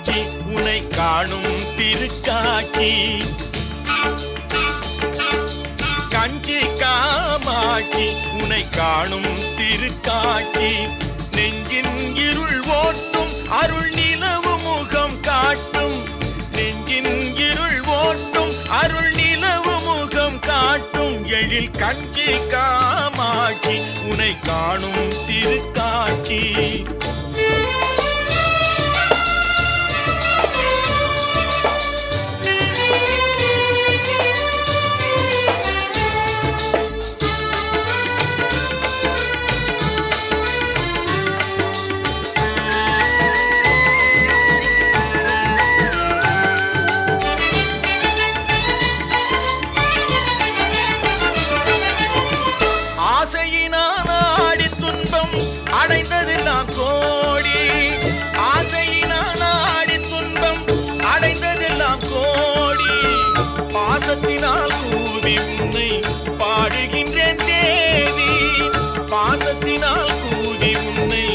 காமாட்சி உனை காணும் திருக்காட்சி. கஞ்சி காமாட்சி உனை காணும் திருக்காட்சி. நெஞ்சின் இருள் ஓட்டும் அருள் நிலவு முகம் காட்டும். நெஞ்சின் இருள் ஓட்டும் அருள் நிலவு முகம் காட்டும். எழில் கஞ்சி காமாட்சி உனை காணும் திருக்காட்சி. அடைந்ததெல்லாம் கோடி ஆசையினால் ஆடி துன்பம் அடைந்ததெல்லாம் கோடி. பாசத்தினால் கூவி உன்னை பாடுகின்றேன் தேவி. பாசத்தினால் கூவி உன்னை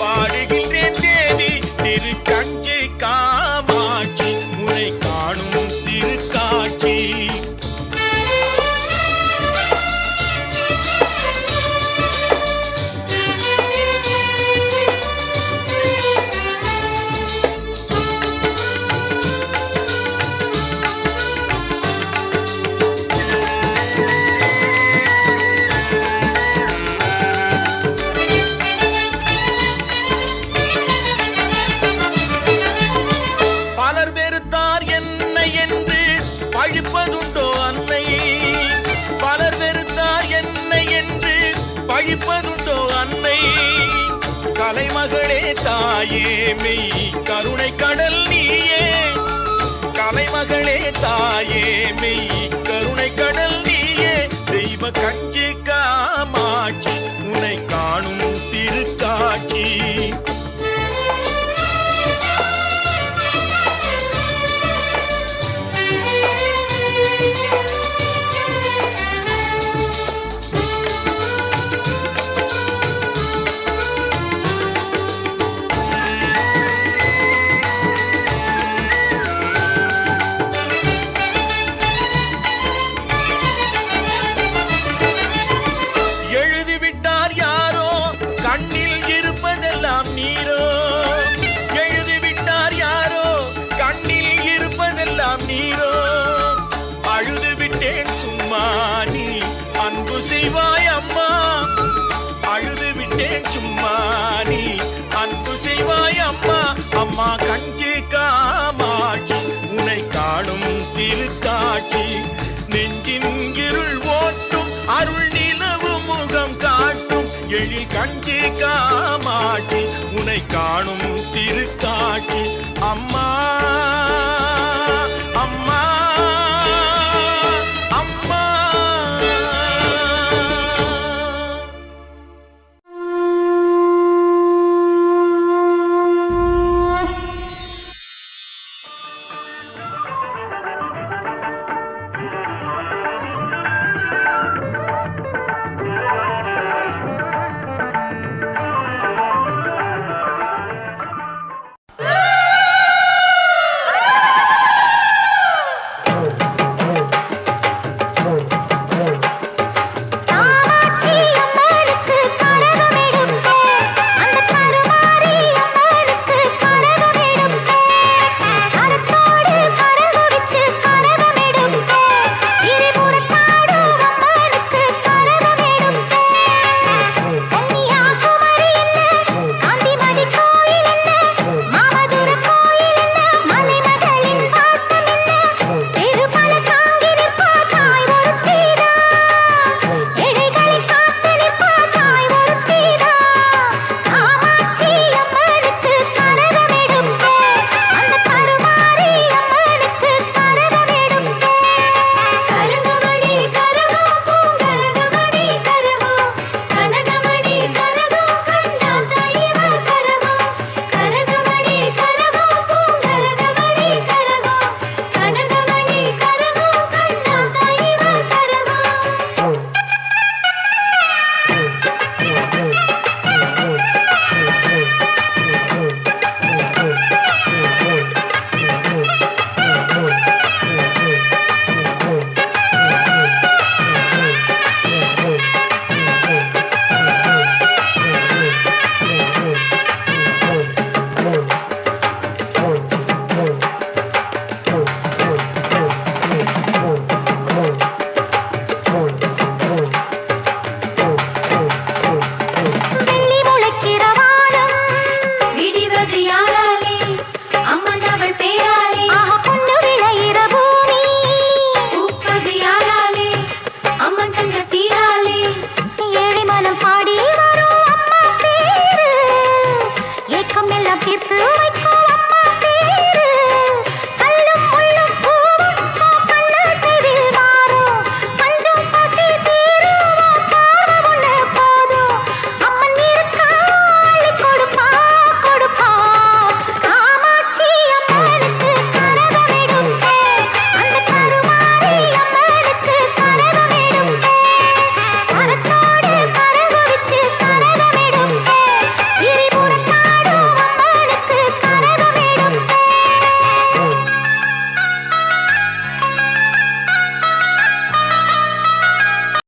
பாடுகின்றேன் தேவி. திரு கஞ்சி காமாட்சி உன்னை காணும் திருக்காட்சி. பழிப்பதுண்டோ அன்னை? பலர் வெறுத்தார் என்னை என்று பழிப்பதுண்டோ அன்னை? கலைமகளே தாயே மெய் கருணை கடல் நீயே. கலைமகளே தாயே மெய் கருணை கடல் நீயே. தெய்வ கஞ்சி காமாட்சி உன்னை காணும் திருக்காட்சி. கண்ணில் இருப்பதெல்லாம் நீரோ எழுதிவிட்டார் யாரோ. கண்ணில் இருப்பதெல்லாம் நீரோ. அழுது விட்டேன் சும்மா நீ அன்பு செய்வாய் அம்மா. அழுது விட்டேன் சும்மா நீ அன்பு செய்வாய் அம்மா. அம்மா கஞ்சி காமாட்சி உன்னை காணும் திருக்காட்சி. நெஞ்சின் இருள் ஓட்டும் அருள் நிலவு முகம் காட்டும். எழில் கஞ்சி காமாட்சி உன்னை காணும் திருக்காட்சி.